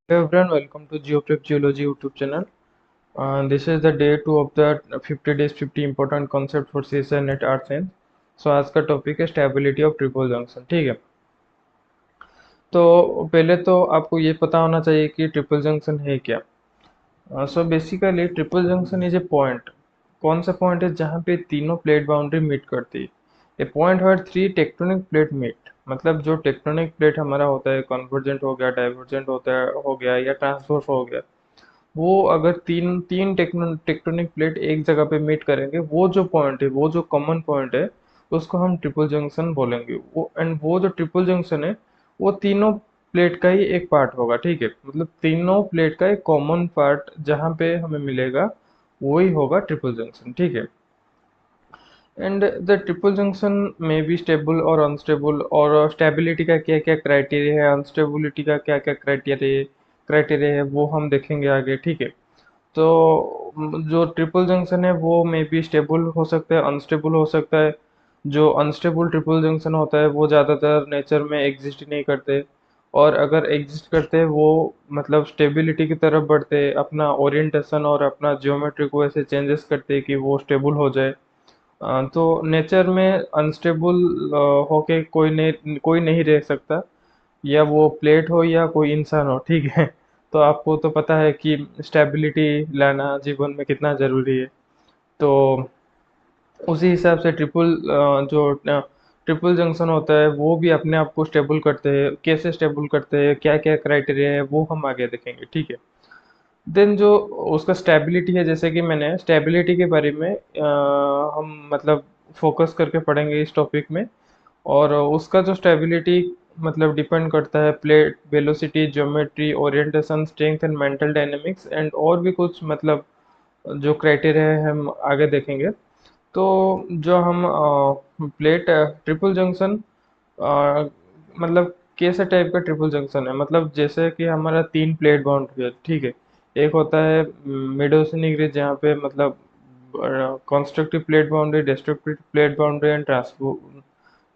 Hello everyone, welcome to GeoPrep Geology YouTube channel. This is the day 2 of the 50 days 50 important concept for CSI Net Earth Science. So आज का topic है stability of triple junction. ठीक है, तो पहले तो आपको ये पता होना चाहिए कि ट्रिपल जंक्शन है क्या। So basically triple junction is a point. कौन सा पॉइंट है जहाँ पे तीनों प्लेट बाउंड्री मीट करती है। A point where three tectonic plate meet, मतलब जो टेक्टोनिक प्लेट हमारा होता है, कन्वर्जेंट हो गया, डाइवर्जेंट होता है हो गया, या ट्रांसवर्स हो गया, वो अगर तीन तीन टेक्टोनिक प्लेट एक जगह पे मीट करेंगे, वो जो पॉइंट है, वो जो कॉमन पॉइंट है, उसको हम ट्रिपल जंक्शन बोलेंगे। वो जो ट्रिपल जंक्शन है, वो तीनों प्लेट का ही एक पार्ट होगा। ठीक है, मतलब तीनों प्लेट का एक कॉमन पार्ट जहाँ पे हमें मिलेगा, वही होगा ट्रिपल जंक्शन। ठीक है, एंड द ट्रिपल जंक्शन में बी स्टेबल और अनस्टेबल, और स्टेबिलिटी का क्या क्या क्राइटेरिया है, अनस्टेबिलिटी का क्या क्या क्राइटेरिया है, वो हम देखेंगे आगे। ठीक है, तो जो ट्रिपल जंक्शन है वो मे बी स्टेबल हो सकता है, अनस्टेबल हो सकता है। जो अनस्टेबल ट्रिपल जंक्शन होता है वो ज़्यादातर नेचर में एग्जिस्ट ही नहीं करते, और अगर एग्जिस्ट करते हैं वो मतलब स्टेबिलिटी की तरफ बढ़ते हैं, अपना ओरिएंटेशन और अपना जियोमेट्री को ऐसे चेंजेस करते हैं कि वो स्टेबल हो जाए। तो नेचर में अनस्टेबल होके कोई नहीं रह सकता, या वो प्लेट हो या कोई इंसान हो। ठीक है, तो आपको तो पता है कि स्टेबिलिटी लाना जीवन में कितना ज़रूरी है। तो उसी हिसाब से जो ट्रिपल जंक्शन होता है वो भी अपने आप को स्टेबल करते हैं। कैसे स्टेबल करते हैं, क्या क्या क्राइटेरिया है, वो हम आगे देखेंगे। ठीक है, देन जो उसका स्टेबिलिटी है, जैसे कि मैंने स्टेबिलिटी के बारे में हम मतलब फोकस करके पढ़ेंगे इस टॉपिक में। और उसका जो स्टेबिलिटी मतलब डिपेंड करता है plate velocity, geometry, orientation, strength and mental dynamics, and और भी कुछ मतलब जो क्राइटेरिया है हम आगे देखेंगे। तो जो हम प्लेट ट्रिपल जंक्शन मतलब कैसे टाइप का ट्रिपल जंक्शन है, मतलब जैसे कि हमारा तीन प्लेट बाउंड्री है। ठीक है, एक होता है मिडोसिनिक रिज, जहाँ पे मतलब constructive plate boundary, destructive plate boundary and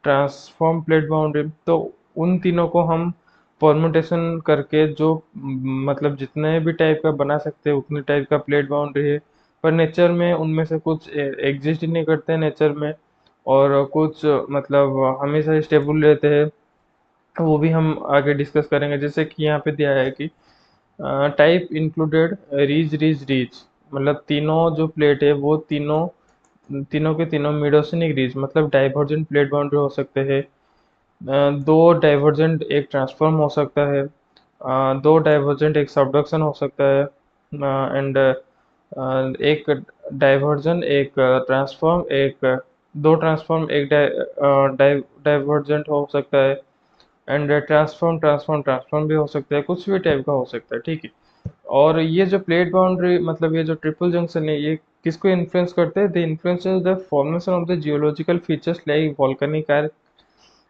transform plate boundary. तो उन तीनों को हम परमुटेशन करके जो मतलब जितने भी टाइप का बना सकते हैं उतने टाइप का प्लेट बाउंड्री है। पर नेचर में उनमें से कुछ एग्जिस्ट ही नहीं करते हैं नेचर में, और कुछ मतलब हमेशा स्टेबल रहते हैं। वो भी हम आगे डिस्कस करेंगे। जैसे कि यहाँ पे दिया है कि टाइप इंक्लूडेड रीज रीज रीज, मतलब तीनों जो प्लेट है वो तीनों तीनों के तीनों मिडोसिनिक रीज, मतलब डाइवर्जेंट प्लेट बाउंड्री हो सकते हैं। दो डाइवर्जेंट एक ट्रांसफॉर्म हो सकता है, दो डाइवर्जेंट एक सबडक्शन हो सकता है, एंड एक डाइवर्जन एक ट्रांसफॉर्म एक दो ट्रांसफॉर्म एक डाइवर्जेंट हो सकता है, एंड ट्रांसफॉर्म ट्रांसफॉर्म ट्रांसफॉर्म भी हो सकता है, कुछ भी टाइप का हो सकता है। ठीक है, और ये जो प्लेट बाउंड्री मतलब ये जो ट्रिपल जंक्शन है, ये किसको इन्फ्लुएंस करते हैं? They influences the formation of the geological features like volcanic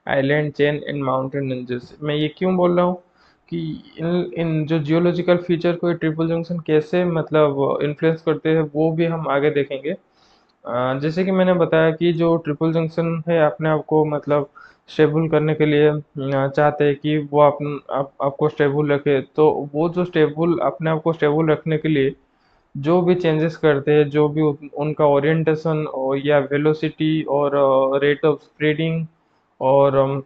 island chain and mountain ranges. मैं ये क्यों बोल रहा हूँ कि इन इन जो जियोलॉजिकल फीचर को ट्रिपल जंक्शन कैसे मतलब इन्फ्लुएंस करते हैं, वो भी हम आगे देखेंगे। जैसे कि मैंने बताया कि जो ट्रिपल जंक्शन है अपने आप को मतलब स्टेबल करने के लिए चाहते हैं कि वो आपको स्टेबल रखे। तो वो जो स्टेबल अपने आप को स्टेबल रखने के लिए जो भी चेंजेस करते हैं, जो भी उनका ओरिएंटेशन और या वेलोसिटी और रेट ऑफ स्प्रेडिंग, और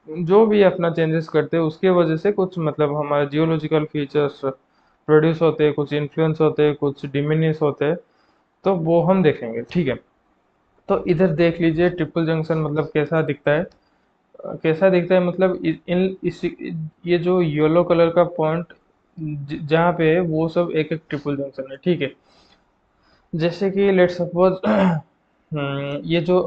जो भी अपना चेंजेस करते हैं उसके वजह से कुछ मतलब हमारे जियोलॉजिकल फीचर्स प्रोड्यूस होते हैं, कुछ इन्फ्लुएंस होते हैं, कुछ डिमिनिश होते हैं। तो वो हम देखेंगे। ठीक है, तो इधर देख लीजिए ट्रिपल जंक्शन मतलब कैसा दिखता है। कैसा दिखता है मतलब ये जो येलो कलर का पॉइंट जहाँ पे है वो सब एक एक ट्रिपल जंक्शन है। ठीक है, जैसे कि लेट सपोज ये जो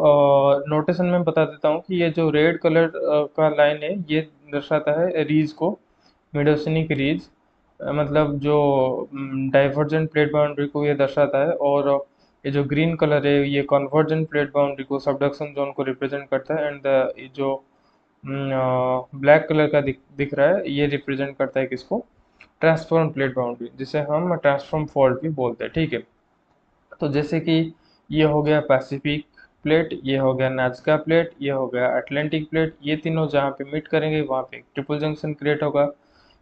नोटेशन में बता देता हूँ कि ये जो रेड कलर का लाइन है ये दर्शाता है रीज को, मिडोसिनिक रीज, मतलब जो डाइवर्जेंट प्लेट बाउंड्री को ये दर्शाता है। और ये जो ग्रीन कलर है ये कन्वर्जेंट प्लेट बाउंड्री को, सबडक्शन जोन को रिप्रेजेंट करता है। एंड ये जो ब्लैक कलर का दिख रहा है ये रिप्रेजेंट करता है किसको? ट्रांसफॉर्म प्लेट बाउंड्री, जिसे हम ट्रांसफॉर्म फॉल्ट भी बोलते हैं। ठीक है, तो जैसे कि ये हो गया पैसिफिक प्लेट, ये हो गया नाजका प्लेट, ये हो गया अटलांटिक प्लेट, ये तीनों जहाँ पे मीट करेंगे वहाँ पे ट्रिपल जंक्शन क्रिएट होगा।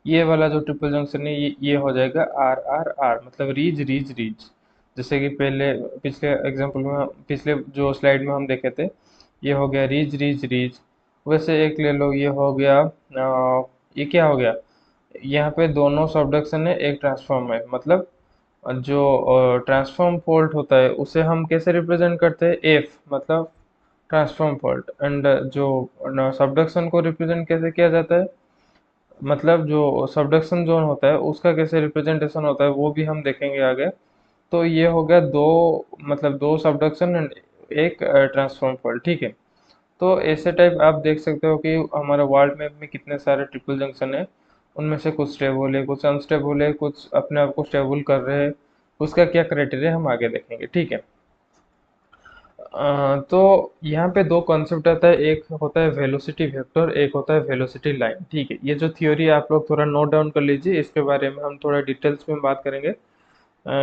ये वाला जो ट्रिपल जंक्शन है ये हो जाएगा आर आर आर, मतलब रीज रीज रीज। जैसे कि पहले पिछले एग्जांपल में, पिछले जो स्लाइड में हम देखे थे, ये हो गया रीज रीज रीज। वैसे एक ले लो, ये हो गया ये क्या हो गया, यहाँ पे दोनों सबडक्शन है, एक ट्रांसफॉर्म है, मतलब जो ट्रांसफॉर्म फॉल्ट होता है उसे हम कैसे रिप्रेजेंट करते हैं, एफ, मतलब ट्रांसफॉर्म फॉल्ट। एंड जो सबडक्शन को रिप्रेजेंट कैसे किया जाता है, मतलब जो सबडक्शन जोन होता है उसका कैसे रिप्रेजेंटेशन होता है वो भी हम देखेंगे आगे। तो ये हो गया दो, मतलब दो सबडक्शन एंड एक ट्रांसफॉर्म फॉल्ट, ठीक है। तो ऐसे टाइप आप देख सकते हो कि हमारे वर्ल्ड मैप में कितने सारे ट्रिपल जंक्शन है, उनमें से कुछ स्टेबल है, कुछ अनस्टेबल है, कुछ अपने आप को स्टेबल कर रहे हैं। उसका क्या क्राइटेरिया हम आगे देखेंगे, ठीक है। तो यहाँ पे दो कॉन्सेप्ट आता है, एक होता है वेलोसिटी वेक्टर, एक होता है वेलोसिटी लाइन, ठीक है। ये जो थ्योरी आप लोग थोड़ा नोट डाउन कर लीजिए, इसके बारे में हम थोड़ा डिटेल्स में बात करेंगे।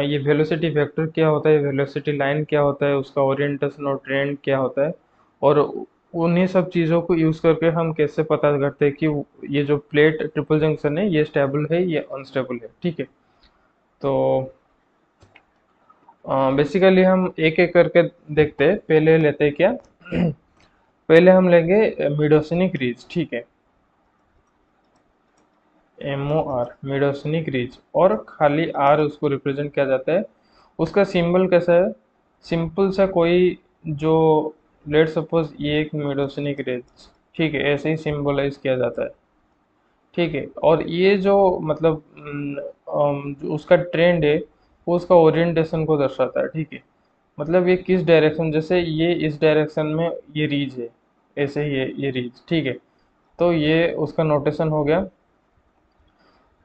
ये वेलोसिटी वेक्टर क्या होता है, वेलोसिटी लाइन क्या होता है, उसका ओरिएंटेशन और ट्रेंड क्या होता है, और उन्हीं सब चीज़ों को यूज़ करके हम कैसे पता करते हैं कि ये जो प्लेट ट्रिपल जंक्शन है ये स्टेबल है, ये अनस्टेबल है, ठीक है। तो बेसिकली हम एक एक करके देखते हैं। पहले लेते हैं क्या, पहले हम लेंगे मिडोसिनिक रीज, ठीक है, MOR, मिडोसिनिक रीज, और खाली आर उसको रिप्रेजेंट किया जाता है। उसका सिंबल कैसा है, सिंपल सा कोई, जो लेट सपोज ये एक मिडोसिनिक रीज, ठीक है, ऐसे ही सिंबलाइज किया जाता है, ठीक है। और ये जो मतलब जो उसका ट्रेंड है वो उसका ओरिएंटेशन को दर्शाता है, ठीक है। मतलब ये किस डायरेक्शन, जैसे ये इस डायरेक्शन में ये रीज है, ऐसे ही है ये रीज, ठीक है। तो ये उसका नोटेशन हो गया।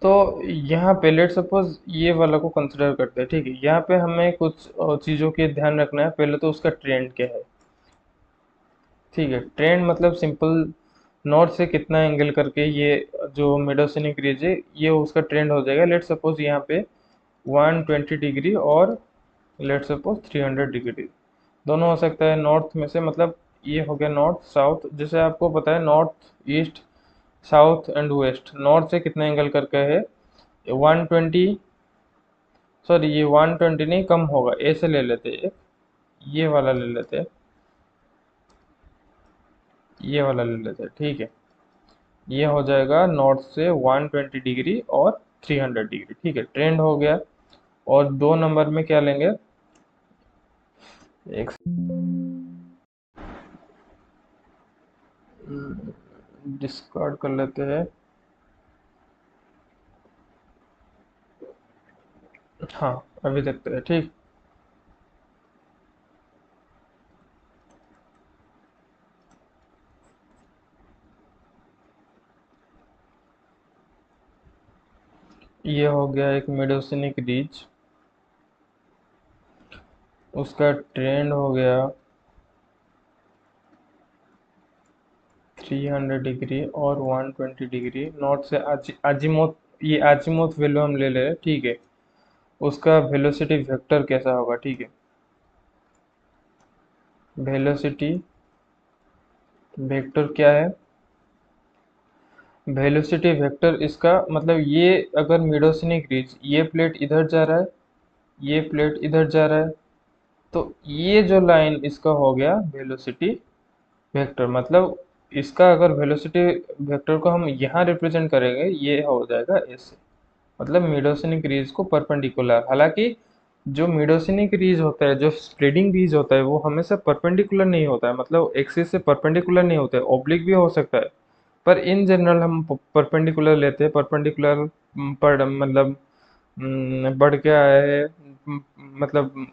तो यहाँ पे लेट सपोज ये वाला को कंसिडर करते हैं, ठीक है। यहाँ पे हमें कुछ चीज़ों के ध्यान रखना है। पहले तो उसका ट्रेंड क्या है, ठीक है। ट्रेंड मतलब सिंपल, नॉर्थ से कितना एंगल करके ये जो मेडोसिनिक रीज है ये उसका ट्रेंड हो जाएगा। लेट सपोज यहाँ पे 120 डिग्री और लेट सपोज 300 डिग्री, दोनों हो सकता है नॉर्थ में से, मतलब ये हो गया नॉर्थ साउथ। जैसे आपको पता है north east south and west, north से कितना एंगल करके है 120, सॉरी ये 120 नहीं, कम होगा, ऐसे ले लेते हैं, ये वाला ले लेते हैं, ये वाला ले लेते हैं, ठीक है। ये हो जाएगा नॉर्थ से 120 डिग्री और 300 डिग्री, ठीक है, ट्रेंड हो गया। और दो नंबर में क्या लेंगे, एक डिस्कार्ड कर लेते हैं, हाँ अभी देखते हैं, ठीक। ये हो गया एक मेडोसिनिक रीच, उसका ट्रेंड हो गया 300 डिग्री और 120 डिग्री, नॉर्थ से आजीमोथ, ये आजीमोथ वैल्यू हम ले ले रहे हैं, ठीक है। उसका वेलोसिटी वेक्टर कैसा होगा, ठीक है, वेलोसिटी वेक्टर क्या है, वेलोसिटी वेक्टर इसका मतलब ये, अगर मिडोसिनिक रीज, ये प्लेट इधर जा रहा है, ये प्लेट इधर जा रहा है, तो ये जो लाइन इसका हो गया वेलोसिटी वेक्टर। मतलब इसका अगर वेलोसिटी वेक्टर को हम यहाँ रिप्रेजेंट करेंगे ये हो जाएगा ऐसे, मतलब मिडोसिनिक रीज को परपेंडिकुलर। हालांकि जो मिडोसिनिक रीज होता है, जो स्प्रेडिंग रीज होता है, वो हमेशा परपेंडिकुलर नहीं होता है, मतलब एक्सिस से परपेंडिकुलर नहीं होता है, ऑब्लिक भी हो सकता है। पर इन जनरल हम परपेंडिकुलर लेते हैं। परपेंडिकुलर पर मतलब बढ़ के आया है, मतलब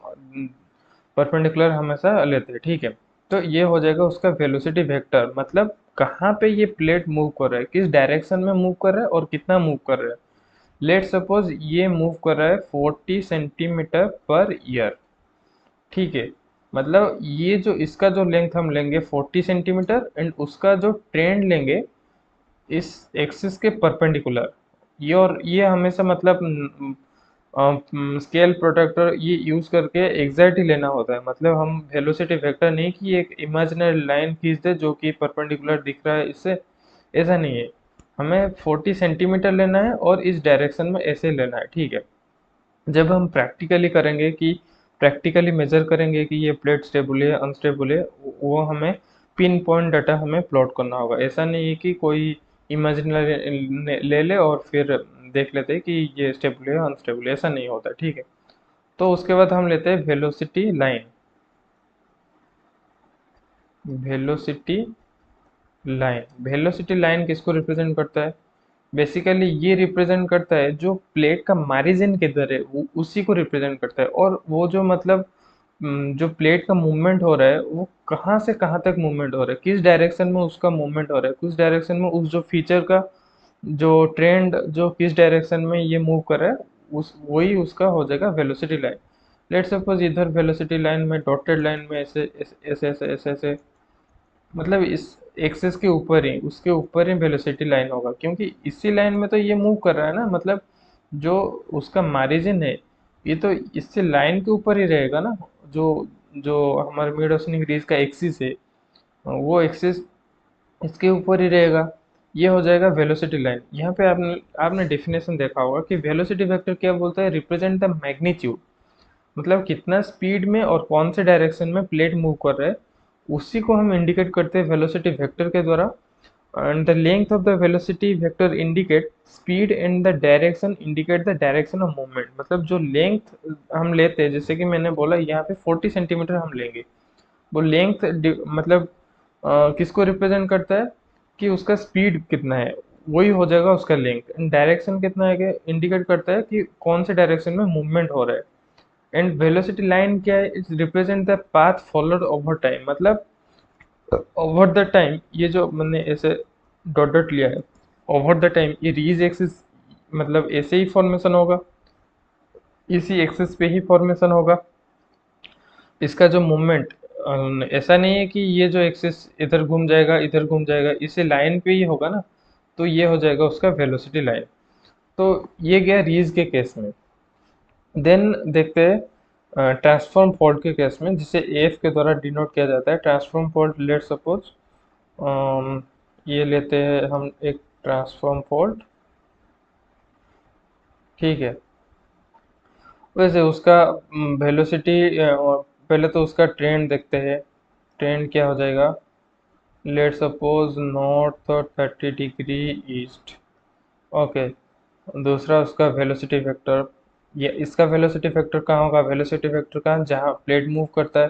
परपेंडिकुलर हमेशा लेते हैं, ठीक है। तो ये हो जाएगा उसका वेलोसिटी वेक्टर, मतलब कहाँ पे ये प्लेट मूव कर रहा है, किस डायरेक्शन में मूव कर रहा है और कितना मूव कर रहा है। लेट सपोज ये मूव कर रहा है 40 सेंटीमीटर पर ईयर, ठीक है। मतलब ये जो इसका जो लेंथ हम लेंगे 40 सेंटीमीटर, एंड उसका जो ट्रेंड लेंगे इस एक्सिस के परपेंडिकुलर। ये और ये हमेशा मतलब स्केल प्रोटेक्टर ये यूज करके एग्जैक्ट ही लेना होता है। मतलब हम वेलोसिटी वेक्टर नहीं कि एक इमेजिनरी लाइन खींच दे जो कि परपेंडिकुलर दिख रहा है इससे, ऐसा नहीं है। हमें 40 सेंटीमीटर लेना है और इस डायरेक्शन में ऐसे लेना है, ठीक है। जब हम प्रैक्टिकली करेंगे कि प्रैक्टिकली मेजर करेंगे कि ये प्लेट स्टेबल है अनस्टेबल है, वो हमें पिन पॉइंट डाटा हमें प्लॉट करना होगा। ऐसा नहीं है कि कोई इमेजिनरी ले ले और फिर देख लेते हैं कि ये स्टेबल है अनस्टेबल है, ऐसा नहीं होता, ठीक है। तो उसके बाद हम लेते हैं velocity line. Velocity velocity line किसको रिप्रेजेंट करता है? बेसिकली ये रिप्रेजेंट करता है जो प्लेट का मारिजिन किधर है, उसी को रिप्रेजेंट करता है। और वो जो मतलब जो प्लेट का मूवमेंट हो रहा है वो कहाँ से कहाँ तक मूवमेंट हो रहा है, किस डायरेक्शन में उसका मूवमेंट हो रहा है, किस डायरेक्शन में उस जो फीचर का जो ट्रेंड जो किस डायरेक्शन में ये मूव कर रहा है, उस वही उसका हो जाएगा वेलोसिटी लाइन। लेट सपोज इधर वेलोसिटी लाइन में डॉटेड लाइन में ऐसे ऐसे ऐसे ऐसे ऐसे ऐसे, मतलब इस एक्सेस के ऊपर ही उसके ऊपर ही वेलोसिटी लाइन होगा, क्योंकि इसी लाइन में तो ये मूव कर रहा है ना। मतलब जो उसका मार्जिन है ये तो इससे लाइन के ऊपर ही रहेगा ना। जो जो हमारे मिड ओशनिक रीज का एक्सिस है वो एक्सिस इसके ऊपर ही रहेगा। ये हो जाएगा वेलोसिटी लाइन। यहाँ पे आपने आपने डेफिनेशन देखा होगा कि वेलोसिटी वेक्टर क्या बोलता है, रिप्रेजेंट द मैग्नीट्यूड, मतलब कितना स्पीड में और कौन से डायरेक्शन में प्लेट मूव कर रहा है, उसी को हम इंडिकेट करते हैं वेलोसिटी वेक्टर के द्वारा। And the length of the velocity vector indicate speed and the direction indicate the direction of movement. मतलब जो लेंथ हम लेते हैं, जैसे कि मैंने बोला यहाँ पे 40 सेंटीमीटर हम लेंगे, वो लेंथ मतलब किसको रिप्रेजेंट करता है कि उसका स्पीड कितना है, वही हो जाएगा उसका लेंथ। एंड डायरेक्शन कितना है इंडिकेट करता है कि कौन से डायरेक्शन में मूवमेंट हो रहा है। एंड वेलोसिटी लाइन क्या है, it's represent the path followed over time. मतलब ओवर द टाइम ये जो मैंने ऐसे डॉट डॉट लिया है, ओवर द टाइम ये रीज एक्सिस मतलब ऐसे ही फॉर्मेशन होगा, इसी एक्सिस पे ही फॉर्मेशन होगा। इसका जो मूवमेंट ऐसा नहीं है कि ये जो एक्सिस इधर घूम जाएगा इधर घूम जाएगा, इसी लाइन पे ही होगा ना। तो ये हो जाएगा उसका वेलोसिटी लाइन। तो ये गया रीज के केस में। देन देखते हैं ट्रांसफॉर्म फॉल्ट के केस में, जिसे एफ के द्वारा डिनोट किया जाता है। ट्रांसफॉर्म फॉल्ट लेट सपोज ये लेते हैं हम एक ट्रांसफॉर्म फॉल्ट, ठीक है। वैसे उसका वेलोसिटी पहले तो उसका ट्रेंड देखते हैं। ट्रेंड क्या हो जाएगा, let suppose north 30 degree east, okay. दूसरा उसका वेलोसिटी वेक्टर, ये इसका वेलोसिटी वेक्टर कहाँ होगा, वेलोसिटी वेक्टर कहाँ, जहाँ प्लेट मूव करता है,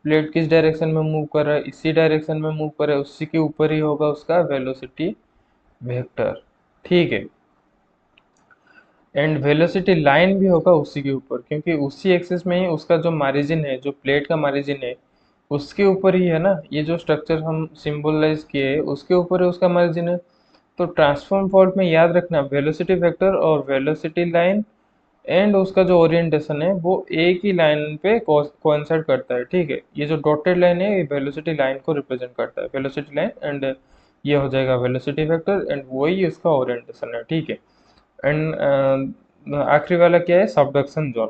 प्लेट किस डायरेक्शन में मूव कर रहा है, इसी डायरेक्शन में मूव कर रहा है, उसी के ऊपर ही होगा उसका वेलोसिटी वेक्टर, ठीक है। एंड वेलोसिटी लाइन भी होगा उसी के ऊपर, क्योंकि उसी एक्सिस में ही उसका जो मार्जिन है, जो प्लेट का मार्जिन है उसके ऊपर ही है ना। ये जो स्ट्रक्चर हम सिंबलाइज किए उसके ऊपर है उसका मार्जिन है। तो ट्रांसफॉर्म फॉल्ट में याद रखना वेलोसिटी वेक्टर और वेलोसिटी लाइन एंड उसका जो ओरिएंटेशन है वो एक ही लाइन पे कोइंसाइड करता है, ठीक है। ये जो डॉटेड लाइन है ये वेलोसिटी लाइन को रिप्रेजेंट करता है, वेलोसिटी लाइन। एंड ये हो जाएगा वेलोसिटी वेक्टर एंड वही इसका ओरिएंटेशन है, ठीक है। एंड आखिरी वाला क्या है, subduction zone.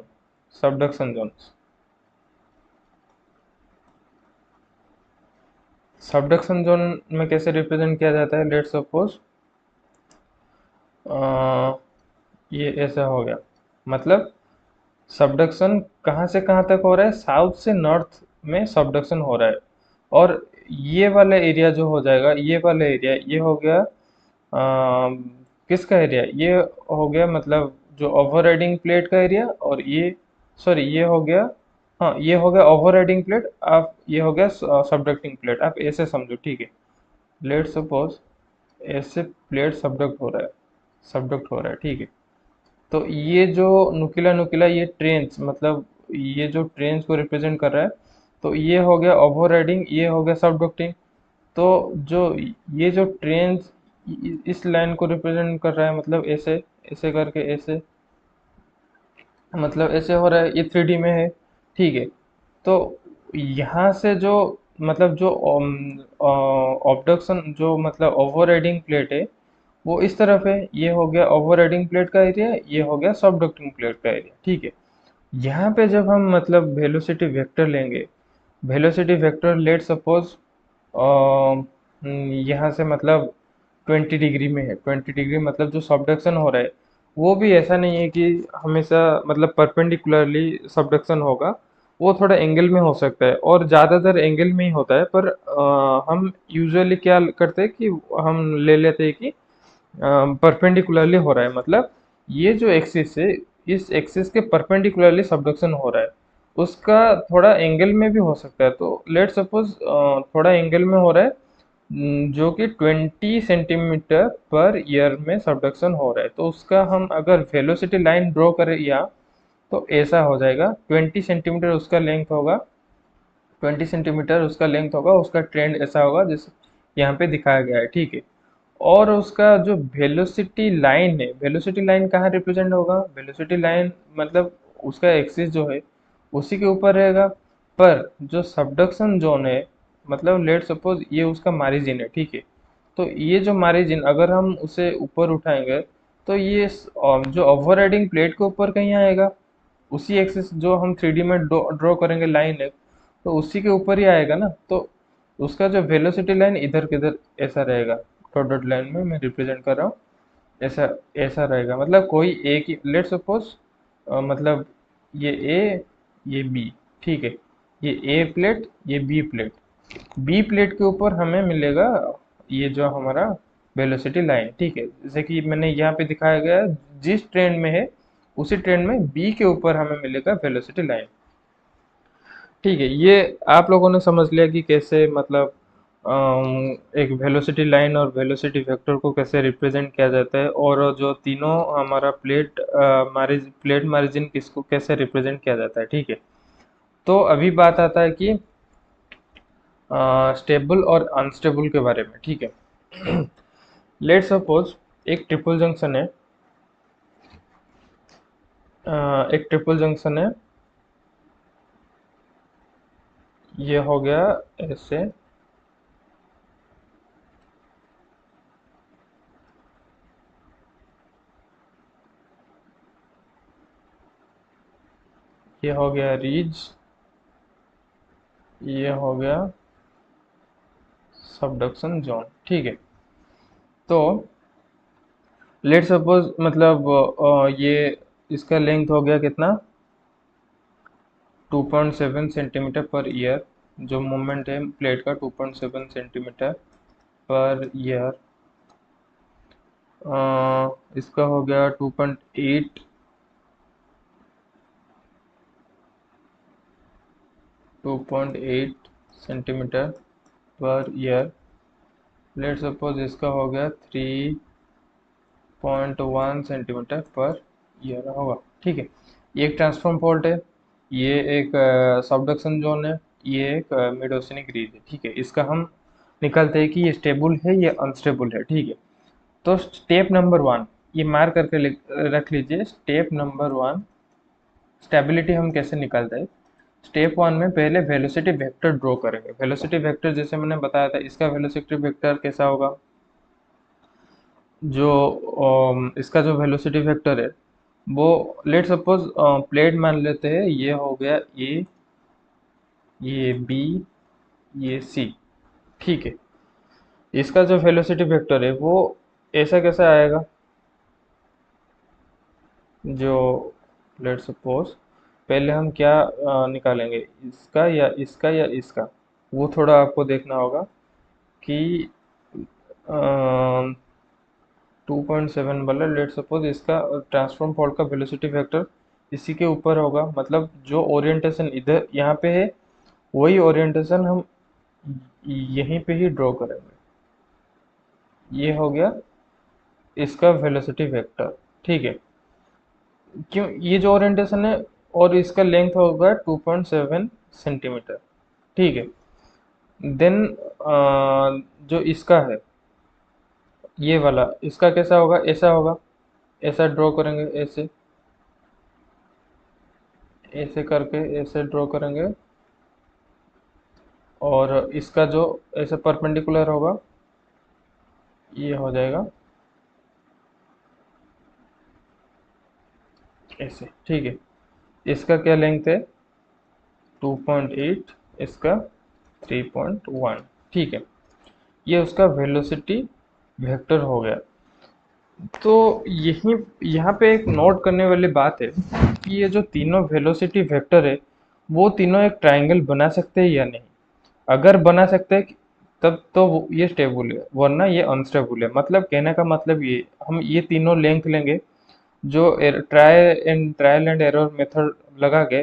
Subduction zone, subduction zone में कैसे रिप्रेजेंट किया जाता है, लेट सपोज ये ऐसा हो गया। मतलब सबडक्शन कहाँ से कहाँ तक हो रहा है, साउथ से नॉर्थ में सबडक्शन हो रहा है। और ये वाला एरिया जो हो जाएगा, ये वाला एरिया ये हो गया किसका एरिया, ये हो गया मतलब जो ओवरराइडिंग प्लेट का एरिया। और ये सॉरी ये हो गया, हाँ ये हो गया ओवरराइडिंग प्लेट, आप ये हो गया सबडक्टिंग प्लेट, आप ऐसे समझो, ठीक है। लेट सपोज ऐसे प्लेट सबडक्ट हो रहा है, सबडक्ट हो रहा है, ठीक है। तो ये जो नुकीला नुकीला ये ट्रेन्स, मतलब ये जो ट्रेन्स को रिप्रेजेंट कर रहा है, तो ये हो गया ओवरराइडिंग, ये हो गया सबडक्टिंग। तो जो ये जो ट्रेन्स इस लाइन को रिप्रेजेंट कर रहा है, मतलब ऐसे ऐसे करके ऐसे, मतलब ऐसे हो रहा है, ये 3D में है, ठीक है। तो यहाँ से जो मतलब जो ऑब्डक्शन जो मतलब ओवरराइडिंग प्लेट है वो इस तरफ है, ये हो गया ओवरराइडिंग प्लेट का एरिया, ये हो गया सबडक्टिंग प्लेट का एरिया, ठीक है। यहाँ पे जब हम मतलब वेलोसिटी वेक्टर लेंगे, वेलोसिटी वेक्टर लेट सपोज यहाँ से मतलब 20 डिग्री में है। 20 डिग्री मतलब जो सबडक्शन हो रहा है वो भी ऐसा नहीं है कि हमेशा मतलब परपेंडिकुलरली सबडक्शन होगा, वो थोड़ा एंगल में हो सकता है और ज़्यादातर एंगल में ही होता है। पर हम यूजुअली क्या करते हैं कि हम ले लेते हैं कि परपेंडिकुलरली हो रहा है, मतलब ये जो एक्सिस है इस एक्सिस के परपेंडिकुलरली सबडक्शन हो रहा है, उसका थोड़ा एंगल में भी हो सकता है। तो लेट सपोज थोड़ा एंगल में हो रहा है, जो कि 20 सेंटीमीटर पर ईयर में सबडक्शन हो रहा है, तो उसका हम अगर वेलोसिटी लाइन ड्रॉ करें या तो ऐसा हो जाएगा। 20 सेंटीमीटर उसका लेंथ होगा, 20 सेंटीमीटर उसका लेंथ होगा, उसका ट्रेंड ऐसा होगा जैसे यहाँ पे दिखाया गया है, ठीक है। और उसका जो वेलोसिटी लाइन है, वेलोसिटी लाइन कहाँ रिप्रेजेंट होगा, वेलोसिटी लाइन मतलब उसका एक्सिस जो है उसी के ऊपर रहेगा। पर जो सबडक्शन जोन है, मतलब लेट सपोज ये उसका मारिजिन है, ठीक है। तो ये जो मारिजिन अगर हम उसे ऊपर उठाएंगे तो ये जो ओवरराइडिंग प्लेट के ऊपर कहीं आएगा, उसी एक्सिस जो हम 3D में ड्रॉ करेंगे लाइन है, तो उसी के ऊपर ही आएगा ना। तो उसका जो वेलोसिटी लाइन इधर किधर ऐसा रहेगा, डॉट लाइन में मैं रिप्रेजेंट कर रहा हूँ, ऐसा ऐसा रहेगा। मतलब कोई एक ही, लेट सपोज मतलब ये ए ये बी, ठीक है। ये ए प्लेट ये बी प्लेट, बी प्लेट के ऊपर हमें मिलेगा ये जो हमारा वेलोसिटी लाइन, ठीक है। जैसे कि मैंने यहाँ पे दिखाया गया है, जिस ट्रेंड में है उसी ट्रेंड में बी के ऊपर हमें मिलेगा वेलोसिटी लाइन, ठीक है। ये आप लोगों ने समझ लिया कि कैसे मतलब एक वेलोसिटी लाइन और वेलोसिटी वेक्टर को कैसे रिप्रेजेंट किया जाता है, और जो तीनों हमारा प्लेट मार्जिन किसको कैसे रिप्रेजेंट किया जाता है, ठीक है। तो अभी बात आता है कि स्टेबल और अनस्टेबल के बारे में, ठीक है। लेट सपोज एक ट्रिपल जंक्शन है, एक ट्रिपल जंक्शन है, ये हो गया ऐसे, ये हो गया रीज, ये हो गया सबडक्शन जोन, ठीक है। तो लेट सपोज मतलब ये इसका लेंथ हो गया कितना, 2.7 सेंटीमीटर पर ईयर। जो मूवमेंट है प्लेट का 2.7 सेंटीमीटर पर ईयर, इसका हो गया 2.8 centimetre per year. Let suppose इसका हो गया 3.1 सेंटीमीटर पर ईयर होगा, ठीक है। ये एक ट्रांसफॉर्म फॉल्ट है, ये एक सबडक्शन जोन है, ये एक मिड ओशियनिक रीज है, ठीक है। इसका हम निकालते हैं कि ये स्टेबल है ये अनस्टेबल है, ठीक है। तो स्टेप नंबर 1 ये मार्क करके रख लीजिए, स्टेप नंबर 1 स्टेबिलिटी हम कैसे निकालते हैं। स्टेप 1 में पहले वेलोसिटी वेक्टर ड्रॉ करेंगे। वेलोसिटी वेक्टर जैसे मैंने बताया था, इसका वेलोसिटी वेक्टर कैसा होगा, जो इसका जो वेलोसिटी वेक्टर है वो लेट सपोज प्लेट मान लेते हैं, ये हो गया ए, ये बी, ये सी, ठीक है। इसका जो वेलोसिटी वेक्टर है वो ऐसा कैसे आएगा, जो लेट सपोज पहले हम क्या निकालेंगे, इसका या इसका या इसका, वो थोड़ा आपको देखना होगा कि 2.7 वाला लेट सपोज इसका ट्रांसफॉर्म फॉल्ट का वेलोसिटी वेक्टर इसी के ऊपर होगा, मतलब जो ओरिएंटेशन इधर यहाँ पे है वही ओरिएंटेशन हम यहीं पे ही ड्रॉ करेंगे। ये हो गया इसका वेलोसिटी वेक्टर, ठीक है। क्यों ये जो ओरिएंटेशन है और इसका लेंथ होगा 2.7 सेंटीमीटर, ठीक है। देन जो इसका है ये वाला, इसका कैसा होगा, ऐसा होगा, ऐसा ड्रॉ करेंगे, ऐसे ऐसे करके ऐसे ड्रॉ करेंगे। और इसका जो ऐसे परपेंडिकुलर होगा ये हो जाएगा ऐसे, ठीक है। इसका क्या लेंथ है, 2.8, इसका 3.1, ठीक है। ये उसका वेलोसिटी वेक्टर हो गया। तो यही यहाँ पे एक नोट करने वाली बात है कि ये जो तीनों वेलोसिटी वेक्टर है वो तीनों एक ट्रायंगल बना सकते हैं या नहीं। अगर बना सकते हैं तब तो ये स्टेबल है, वरना ये अनस्टेबल है। मतलब कहने का मतलब ये, हम ये तीनों लेंथ लेंगे जो ट्रायल एंड एरर मेथड लगा के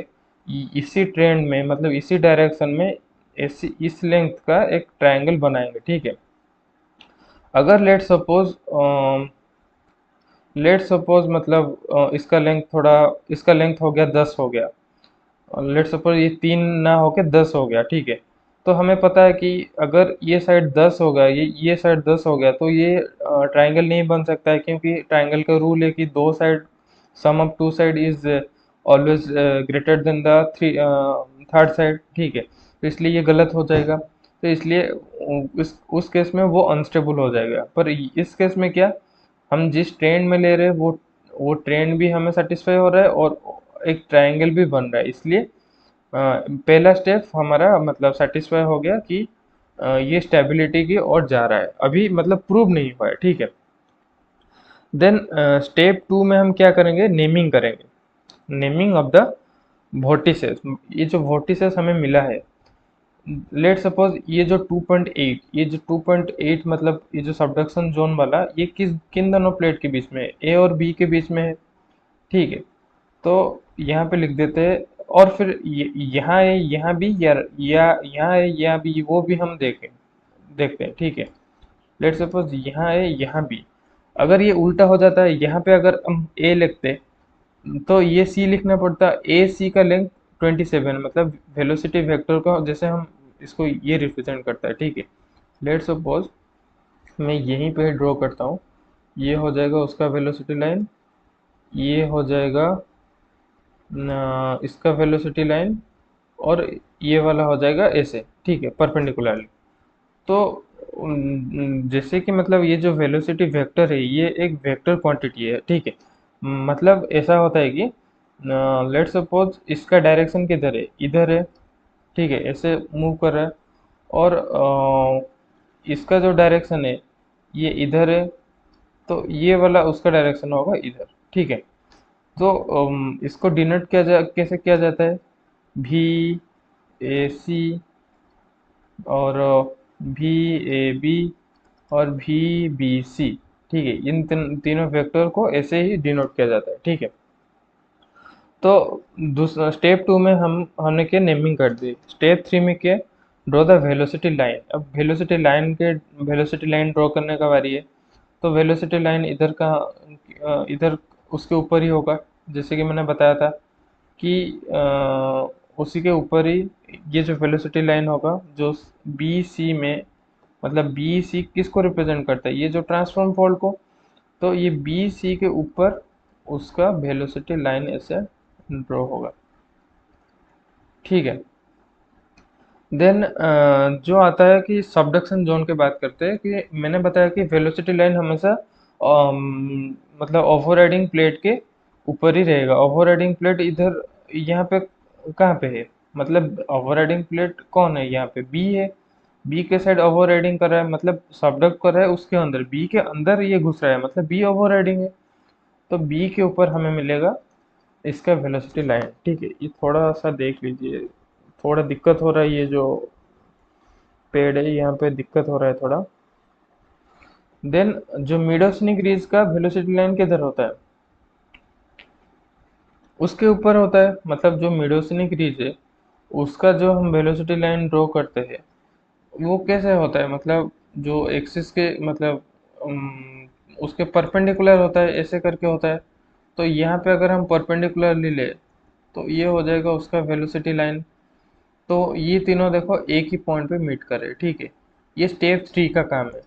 इसी ट्रेंड में, मतलब इसी डायरेक्शन में ऐसी इस लेंथ का एक ट्रायंगल बनाएंगे, ठीक है। अगर लेट सपोज मतलब इसका लेंथ हो गया 10 हो गया, लेट सपोज ये 3 ना होके 10 हो गया, ठीक है। तो हमें पता है कि अगर ये साइड 10 हो गया, ये साइड 10 हो गया, तो ये ट्रायंगल नहीं बन सकता है, क्योंकि ट्रायंगल का रूल है कि दो side, sum of two side is always greater than the three third side, ठीक है। तो इसलिए ये गलत हो जाएगा। तो इसलिए उस केस में वो अनस्टेबल हो जाएगा। पर इस केस में क्या, हम जिस ट्रेंड में ले रहे हैं वो ट्रेंड भी हमें सेटिस्फाई हो रहा है और एक ट्रायंगल भी बन रहा है। इसलिए पहला स्टेप हमारा मतलब सेटिस्फाई हो गया कि ये स्टेबिलिटी की ओर जा रहा है, अभी मतलब प्रूव नहीं हुआ है, ठीक है। देन स्टेप 2 में हम क्या करेंगे, नेमिंग करेंगे, नेमिंग ऑफ द वोर्टिसेस। ये जो वोर्टिसेस हमें मिला है, लेट सपोज ये जो 2.8, ये जो 2.8 मतलब ये जो सबडक्शन जोन वाला, ये किन दोनों प्लेट के बीच में है, ए और बी के बीच में है, ठीक है। तो यहाँ पे लिख देते हैं। और फिर यहाँ है, यहाँ भी, या यहाँ है, यहाँ भी, वो भी हम देखते हैं, ठीक है। लेट सपोज यहाँ है, यहाँ भी। अगर ये उल्टा हो जाता है, यहाँ पे अगर हम ए लिखते तो ये सी लिखना पड़ता। ए सी का लेंथ 27, मतलब वेलोसिटी वेक्टर को जैसे हम इसको ये रिप्रेजेंट करता है, ठीक है। लेट सपोज मैं यहीं पे ड्रॉ करता हूँ, ये हो जाएगा उसका वेलोसिटी लाइन, ये हो जाएगा इसका वेलोसिटी लाइन, और ये वाला हो जाएगा ऐसे, ठीक है, परपेंडिकुलरली। तो जैसे कि मतलब ये जो वेलोसिटी वेक्टर है ये एक वेक्टर क्वांटिटी है, ठीक है। मतलब ऐसा होता है कि लेट सपोज इसका डायरेक्शन किधर है, इधर है, ठीक है, ऐसे मूव कर रहा है। और इसका जो डायरेक्शन है ये इधर है, तो ये वाला उसका डायरेक्शन होगा इधर, ठीक है। तो इसको डिनोट कैसे किया जाता है, भी ए सी, और भी ए बी, और भी बी सी, ठीक है। इन तीनों वेक्टर को ऐसे ही डिनोट किया जाता है, ठीक है। तो दूसरा स्टेप 2 में हमने क्या नेमिंग कर दी। स्टेप 3 में क्या, ड्रॉ द वेलोसिटी लाइन। अब वेलोसिटी लाइन ड्रॉ करने का बारी है। तो वेलोसिटी लाइन इधर उसके ऊपर ही होगा, जैसे कि मैंने बताया था कि उसी के ऊपर ही ये जो वेलोसिटी लाइन होगा, जो बी सी में, मतलब बी सी किसको रिप्रेजेंट करता है, ये जो ट्रांसफॉर्म फोल्ड को। तो ये बी सी के ऊपर उसका वेलोसिटी लाइन ऐसे ड्रॉ होगा, ठीक है। देन जो आता है कि सबडक्शन जोन की बात करते हैं, कि मैंने बताया कि वेलोसिटी लाइन हमेशा मतलब ओवरराइडिंग प्लेट के ऊपर ही रहेगा। ओवरराइडिंग प्लेट इधर यहाँ पे कहाँ पे है, मतलब ओवरराइडिंग प्लेट कौन है, यहाँ पे बी है। बी के साइड ओवरराइडिंग कर रहा है, मतलब सबडक्ट कर रहा है उसके अंदर, बी के अंदर ये घुस रहा है, मतलब बी ओवरराइडिंग है। तो बी के ऊपर हमें मिलेगा इसका वेलोसिटी लाइन, ठीक है। ये थोड़ा सा देख लीजिए, थोड़ा दिक्कत हो रहा है, ये जो पेड़ है यहाँ पे दिक्कत हो रहा है थोड़ा। देन जो मिडोसनिक रीज का वेलोसिटी लाइन किधर होता है, उसके ऊपर होता है। मतलब जो मिडोसनिक रीज है उसका जो हम वेलोसिटी लाइन ड्रॉ करते हैं वो कैसे होता है, मतलब जो एक्सिस के मतलब उसके परपेंडिकुलर होता है, ऐसे करके होता है। तो यहाँ पे अगर हम परपेंडिकुलरली ले तो ये हो जाएगा उसका वेलोसिटी लाइन। तो ये तीनों देखो एक ही पॉइंट पे मीट कर रहे हैं, ठीक है। ये स्टेप 3 का काम है।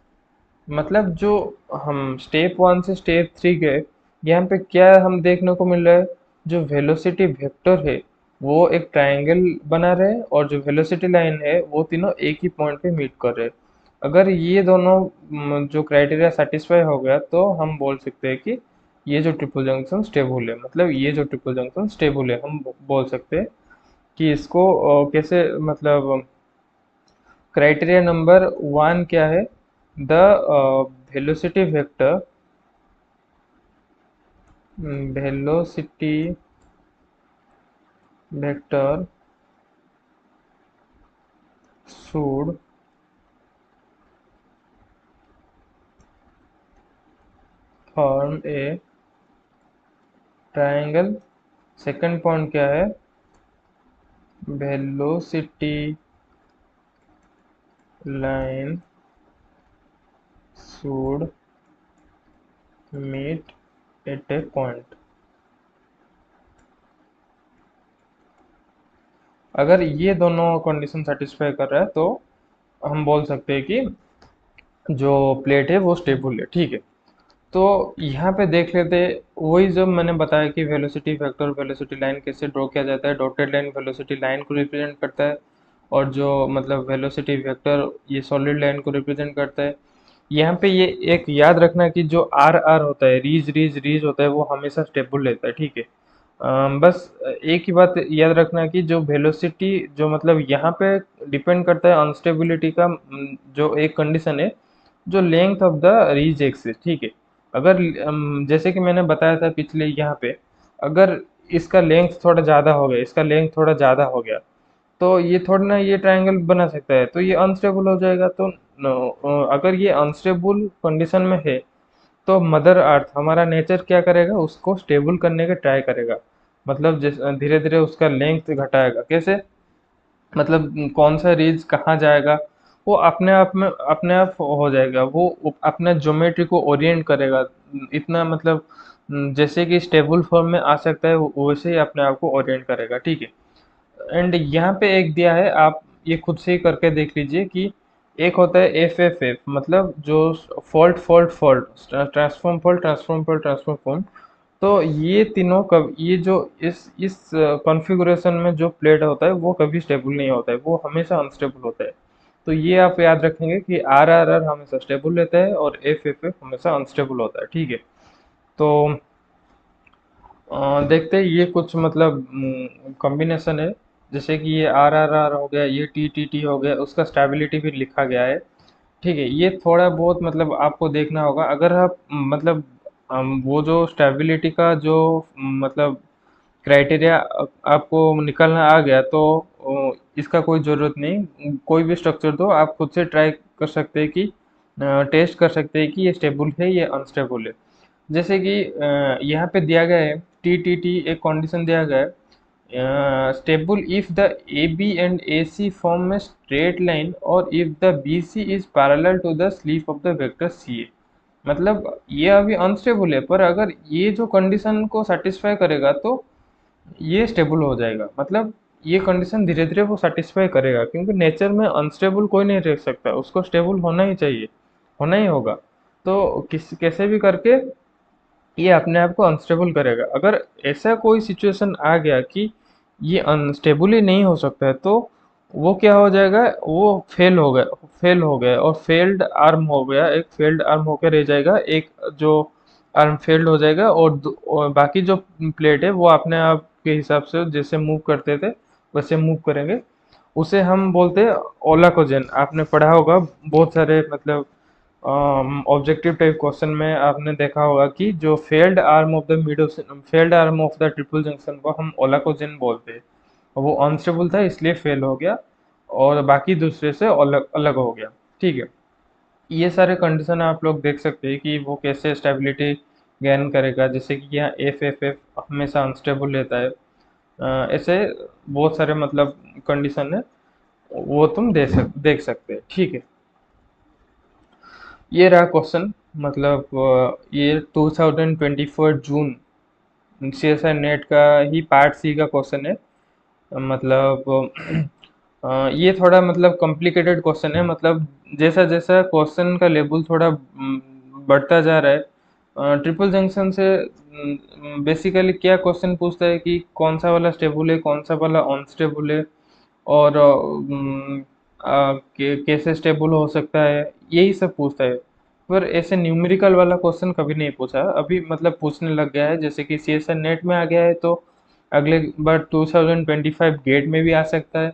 मतलब जो हम स्टेप 1 से स्टेप 3 गए, यहाँ पे क्या हम देखने को मिल रहा है, जो वेलोसिटी वेक्टर है वो एक ट्रायंगल बना रहे हैं, और जो वेलोसिटी लाइन है वो तीनों एक ही पॉइंट पे मीट कर रहे हैं। अगर ये दोनों जो क्राइटेरिया सेटिस्फाई हो गया तो हम बोल सकते हैं कि ये जो ट्रिपल जंक्शन स्टेबल है, मतलब ये जो ट्रिपल जंक्शन स्टेबल है, हम बोल सकते हैं कि इसको कैसे, मतलब क्राइटेरिया नंबर 1 क्या है, the velocity vector velocity vector should form a triangle। Second point क्या है? Velocity line should meet at a point। अगर ये दोनों कंडीशन सेटिस्फाई कर रहा है तो हम बोल सकते हैं कि जो प्लेट है वो स्टेबल है, ठीक है। तो यहाँ पे देख लेते हैं, वही जब मैंने बताया कि वेलोसिटी वेक्टर वेलोसिटी लाइन कैसे ड्रॉ किया जाता है। डॉटेड लाइन वेलोसिटी लाइन को रिप्रेजेंट करता है, और जो मतलब वेलोसिटी वेक्टर ये सॉलिड लाइन को रिप्रेजेंट करता है। यहाँ पे ये एक याद रखना कि जो आर आर होता है, रीज रीज रीज होता है, वो हमेशा स्टेबल रहता है, ठीक है। बस एक ही बात याद रखना कि जो वेलोसिटी जो मतलब यहाँ पे डिपेंड करता है अनस्टेबिलिटी का, जो एक कंडीशन है, जो लेंथ ऑफ द रीज एक्सिस, ठीक है। अगर जैसे कि मैंने बताया था पिछले यहाँ पे, अगर इसका लेंथ थोड़ा ज़्यादा हो गया, इसका लेंथ थोड़ा ज़्यादा हो गया, तो ये थोड़ा ना ये ट्रायंगल बना सकता है, तो ये अनस्टेबल हो जाएगा। तो अगर ये अनस्टेबल कंडीशन में है, तो मदर अर्थ हमारा नेचर क्या करेगा, उसको स्टेबल करने का ट्राई करेगा। मतलब धीरे धीरे उसका लेंथ घटाएगा। कैसे? मतलब कौन सा रीज कहाँ जाएगा, वो अपने आप हो जाएगा। वो अपना ज्योमेट्री को ओरिएंट करेगा। इतना मतलब जैसे कि स्टेबल फॉर्म में आ सकता है, वैसे ही अपने आप को ओरिएंट करेगा, ठीक है। एंड यहाँ पे एक दिया है, आप ये खुद से ही करके देख लीजिए कि एक होता है एफ एफ एफ, मतलब जो fault fault fault, transform fault transform fault transform fault. तो ये तीनों कब ये जो इस कॉन्फ़िगरेशन में जो प्लेट होता है वो कभी स्टेबल नहीं होता है, वो हमेशा अनस्टेबल होता है। तो ये आप याद रखेंगे कि आर आर आर हमेशा स्टेबल रहता है और एफ एफ एफ हमेशा अनस्टेबल होता है, ठीक है। तो देखते हैं ये कुछ मतलब कॉम्बिनेशन है। जैसे कि ये आर आर आर हो गया, ये टी टी टी हो गया, उसका स्टेबिलिटी भी लिखा गया है, ठीक है। ये थोड़ा बहुत मतलब आपको देखना होगा। अगर आप मतलब वो जो स्टेबिलिटी का जो मतलब क्राइटेरिया आपको निकलना आ गया, तो इसका कोई ज़रूरत नहीं, कोई भी स्ट्रक्चर दो, आप खुद से ट्राई कर सकते हैं कि टेस्ट कर सकते हैं कि ये स्टेबल है या अनस्टेबल है। जैसे कि यहाँ पे दिया गया है टी टी टी, एक कंडीशन दिया गया है, stable if the A B and A C form a straight line और if the B C is parallel to the slope of the vector C A. मतलब ये अभी अनस्टेबल है, पर अगर ये जो कंडीशन को सेटिस्फाई करेगा तो ये स्टेबल हो जाएगा। मतलब ये कंडीशन धीरे धीरे वो सेटिस्फाई करेगा, क्योंकि नेचर में अनस्टेबल कोई नहीं रह सकता, उसको स्टेबल होना ही चाहिए, होना ही होगा। तो किस कैसे भी करके ये अपने आप को अनस्टेबल करेगा। अगर ऐसा कोई सिचुएशन आ गया कि ये अनस्टेबल ही नहीं हो सकता है, तो वो क्या हो जाएगा, वो फेल हो गया और फेल्ड आर्म हो गया, एक फेल्ड आर्म होकर रह जाएगा, एक जो आर्म फेल्ड हो जाएगा, और बाकी जो प्लेट है वो अपने आप के हिसाब से जैसे मूव करते थे वैसे मूव करेंगे। उसे हम बोलते हैं ओलाकोजेन। आपने पढ़ा होगा बहुत सारे मतलब ऑब्जेक्टिव टाइप क्वेश्चन में आपने देखा होगा कि जो failed arm of the triple junction को हम ओलाकोजेन बोलते हैं। वो अनस्टेबल था इसलिए फेल हो गया, और बाकी दूसरे से अलग अलग हो गया, ठीक है। ये सारे कंडीशन आप लोग देख सकते हैं कि वो कैसे स्टेबिलिटी गेन करेगा। जैसे कि यहाँ एफ एफ एफ हमेशा अनस्टेबल रहता है। ऐसे बहुत सारे मतलब कंडीशन है, वो तुम देख सकते हैं, ठीक है। ये रहा क्वेश्चन। मतलब ये 2024 जून सी एस आई नेट का ही पार्ट सी का क्वेश्चन है। मतलब ये थोड़ा मतलब कॉम्प्लिकेटेड क्वेश्चन है। मतलब जैसा जैसा क्वेश्चन का लेवल थोड़ा बढ़ता जा रहा है, ट्रिपल जंक्शन से बेसिकली क्या क्वेश्चन पूछता है कि कौन सा वाला स्टेबल है, कौन सा वाला अनस्टेबल है, और कैसे स्टेबल हो सकता है, यही सब पूछता है। पर ऐसे न्यूमेरिकल वाला क्वेश्चन कभी नहीं पूछा अभी, मतलब पूछने लग गया है। जैसे कि सी एस एन नेट में आ गया है, तो अगले बार 2025 गेट में भी आ सकता है,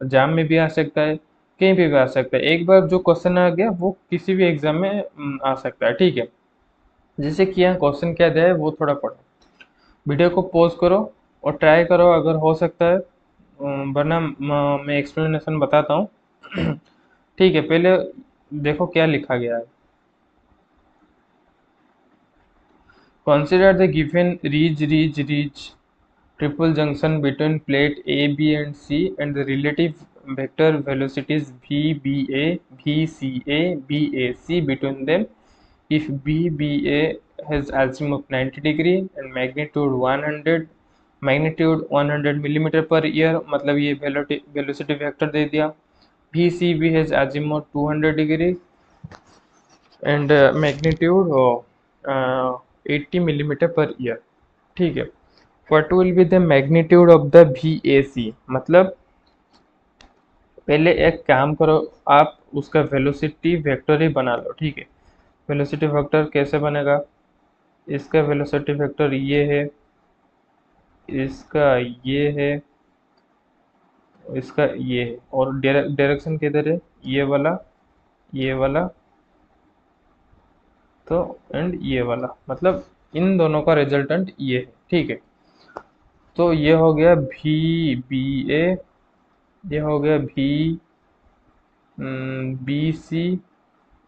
जाम में भी आ सकता है। कहीं पे भी आ सकता है। एक बार जो क्वेश्चन आ गया वो किसी भी एग्जाम में आ सकता है, ठीक है। जैसे कि यहाँ क्वेश्चन क्या दिया है वो थोड़ा पढ़ो। वीडियो को पॉज करो और ट्राई करो, अगर हो सकता है वरना मैं एक्सप्लेनेशन बताता हूँ। ठीक है, पहले देखो क्या लिखा गया है। Consider the given ridge triple junction between plate A, B and C and the relative vector velocities VBA, VCA, BAC between them. If BBA has azimuth 90 degree and magnitude 100 millimeter per year, मतलब ये velocity vector दे दिया। VCB has azimuth 200 degree and magnitude 80 millimeter per year, ठीक है। What will be the magnitude of the VAC, मतलब पहले एक काम करो, आप उसका वेलोसिटी वेक्टर ही बना लो, ठीक है। वेलोसिटी वेक्टर कैसे बनेगा, इसका वेलोसिटी वेक्टर ये है, इसका ये है, इसका ये है, और डायरेक्शन किधर है, ये वाला, ये वाला, तो एंड ये वाला, मतलब इन दोनों का रिजल्टेंट ये है, ठीक है। तो ये हो गया VBA, ये हो गया BC,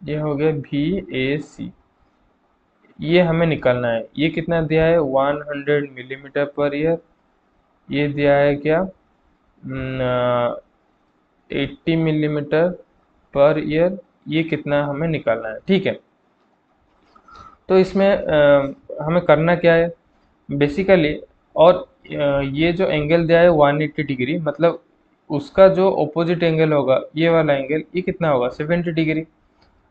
ये हो गया VAC। ये हमें निकालना है, ये कितना दिया है 100 मिलीमीटर पर ईयर, ये दिया है क्या 80 मिलीमीटर पर ईयर, ये कितना हमें निकालना है, ठीक है। तो इसमें हमें करना क्या है बेसिकली, और ये जो एंगल दिया है 180 डिग्री, मतलब उसका जो ऑपोजिट एंगल होगा ये वाला एंगल, ये कितना होगा 70 डिग्री।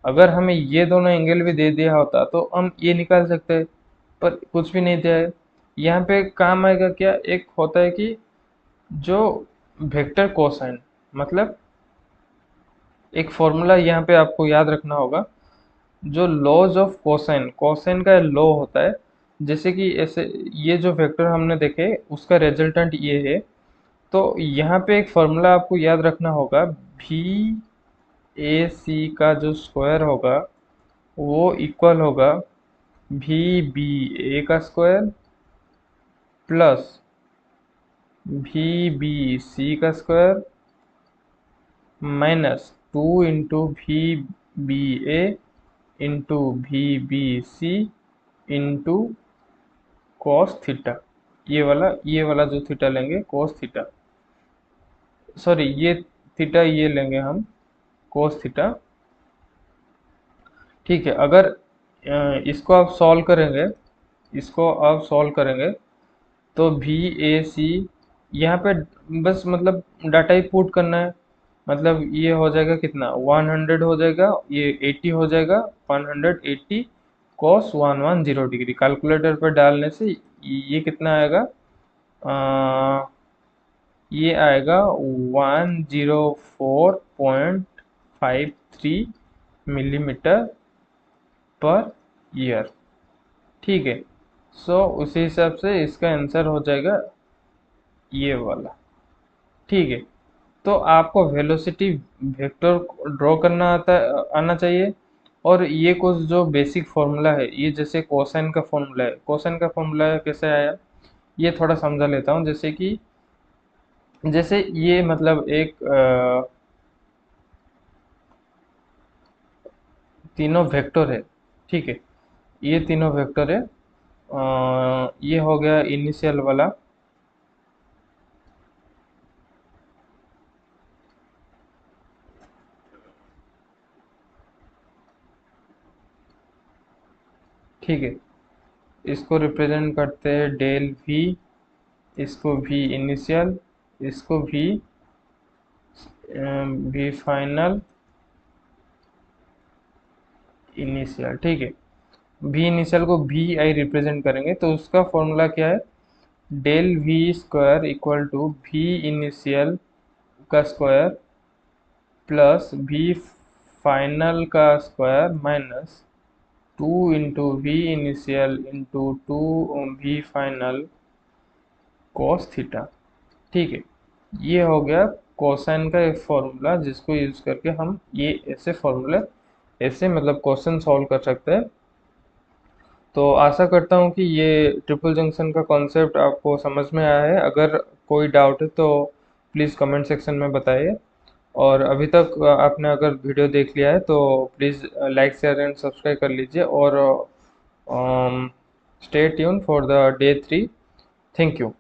अगर हमें ये दोनों एंगल भी दे दिया होता तो हम ये निकाल सकते हैं, पर कुछ भी नहीं दिया है। यहाँ पे काम आएगा क्या, एक होता है कि जो वेक्टर कोसाइन, मतलब एक फॉर्मूला यहाँ पे आपको याद रखना होगा, जो लॉज ऑफ कोसाइन, कोसाइन का लॉ होता है। जैसे कि ऐसे ये जो वेक्टर हमने देखे उसका रिजल्टेंट ये है, तो यहाँ पे एक फॉर्मूला आपको याद रखना होगा, भी ए सी का जो स्क्वायर होगा वो इक्वल होगा भी बी ए का स्क्वायर प्लस भी बी सी का square minus 2 into VBA into VBC into cos theta. ये वाला जो थीटा लेंगे कॉस थीटा, सॉरी ये थीटा ये लेंगे हम कॉस थीटा, ठीक है। अगर इसको आप सॉल्व करेंगे, इसको आप सॉल्व करेंगे तो VAC यहाँ पे बस मतलब डाटा ही पुट करना है, मतलब ये हो जाएगा कितना 100 हो जाएगा, ये 80 हो जाएगा, 180 कॉस 110 डिग्री, कैलकुलेटर पर डालने से ये कितना आएगा, ये आएगा 104.53 मिलीमीटर पर ईयर, ठीक है। सो उसी हिसाब से इसका आंसर हो जाएगा ये वाला, ठीक है। तो आपको वेलोसिटी वेक्टर ड्रॉ करना आना चाहिए, और ये कुछ जो बेसिक फॉर्मूला है, ये जैसे कोसाइन का फॉर्मूला है, कोसाइन का फॉर्मूला कैसे आया ये थोड़ा समझा लेता हूँ। जैसे कि जैसे ये मतलब एक तीनों वेक्टर है, ठीक है। ये तीनों वेक्टर है, ये हो गया इनिशियल वाला, ठीक है। इसको रिप्रेजेंट करते हैं डेल V, इसको V इनिशियल, इसको V फाइनल इनिशियल, ठीक है। V इनिशियल को VI रिप्रेजेंट करेंगे तो उसका फॉर्मूला क्या है, del V square equal to V initial का स्क्वायर प्लस V फाइनल का square minus 2 into V initial into 2 V final cos theta, ठीक है। ये हो गया कोसाइन का एक फॉर्मूला जिसको यूज करके हम ये ऐसे फॉर्मूला ऐसे मतलब क्वेश्चन सॉल्व कर सकते हैं। तो आशा करता हूँ कि ये ट्रिपल जंक्शन का कॉन्सेप्ट आपको समझ में आया है। अगर कोई डाउट है तो प्लीज़ कमेंट सेक्शन में बताइए। और अभी तक आपने अगर वीडियो देख लिया है तो please like share and subscribe कर लीजिए और stay tune for the day 3। Thank you.